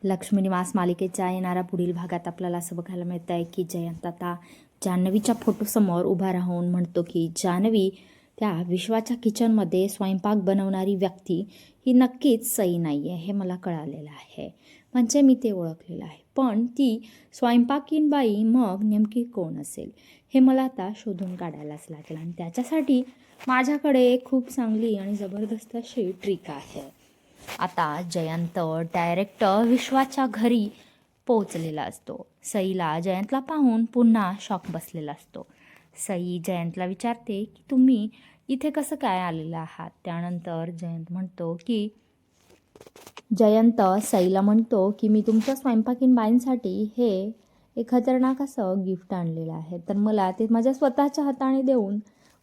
लक्ष्मी निवास मालिकेच्या येणाऱ्या पुढील भागात आपल्याला असं बघायला मिळतं आहे की जयंत आता जान्हवीच्या फोटोसमोर उभा राहून म्हणतो की जान्हवी, त्या विश्वाच्या किचनमध्ये स्वयंपाक बनवणारी व्यक्ती ही नक्कीच सई नाही आहे, हे मला कळालेलं आहे. म्हणजे मी ते ओळखलेलं आहे. पण ती स्वयंपाकीन बाई मग नेमकी कोण असेल हे मला आता शोधून काढायलाच लागेल. आणि त्याच्यासाठी माझ्याकडे एक खूप चांगली आणि जबरदस्त अशी ट्रिक आहे. आता जयंत डायरेक्ट विश्वाच्या घरी पोहोचलेला असतो. सईला जयंतला पाहून पुन्हा शॉक बसलेला असतो. सई जयंतला विचारते की तुम्ही इथे कसं काय आलेला आहात. त्यानंतर जयंत सईला म्हणतो की मी तुमच्या स्वयंपाकीन बाईंसाठी हे एक खतरनाक असं गिफ्ट आणलेलं आहे, तर मला ते माझ्या स्वतःच्या हाताने देऊन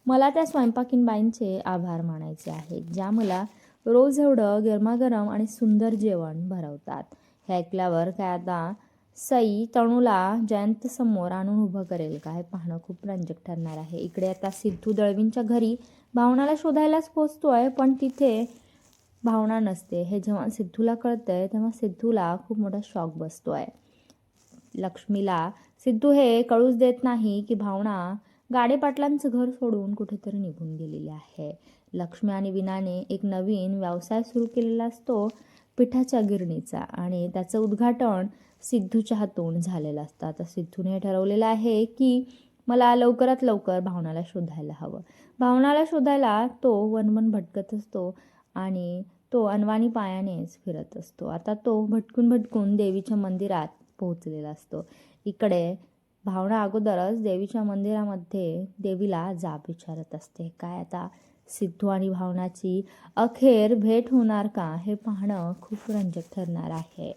मला त्या स्वयंपाकीन बाईंचे आभार मानायचे आहेत, ज्या मला रोज एवढं गरमागरम आणि सुंदर जेवण भरवतात. हे ऐकल्यावर काय आता सई तणूला जयंत समोर आणून उभं करेल का, हे पाहणं खूप रंजक ठरणार आहे. इकडे आता सिद्धू दळवींच्या घरी भावनाला शोधायलाच पोचतोय, पण तिथे भावना नसते. हे जेव्हा सिद्धूला कळतंय तेव्हा सिद्धूला खूप मोठा शॉक बसतोय. लक्ष्मीला सिद्धू हे कळूच देत नाही की भावना गाडे पाटलांचं घर सोडून कुठेतरी निघून गेलेली आहे. लक्ष्मी आणि विनाने एक नवीन व्यवसाय सुरू केलेला असतो, पिठाच्या गिरणीचा, आणि त्याचं उद्घाटन सिद्धूच्या हातून झालेलं असतं. आता सिद्धूने ठरवलेलं आहे की मला लवकरात लवकर भावनाला शोधायला हवं. भावनाला शोधायला तो वनवन भटकत असतो आणि तो अनवाणी पायानेच फिरत असतो. आता तो भटकून भटकून देवीच्या मंदिरात पोहोचलेला असतो. इकडे भावना अगोदरच देवीच्या मंदिरामध्ये देवीला जाब विचारत असते. काय आता सिद्धू आणि भावनाची अखेर भेट होणार का, हे पाहणं खूप रंजक ठरणार आहे.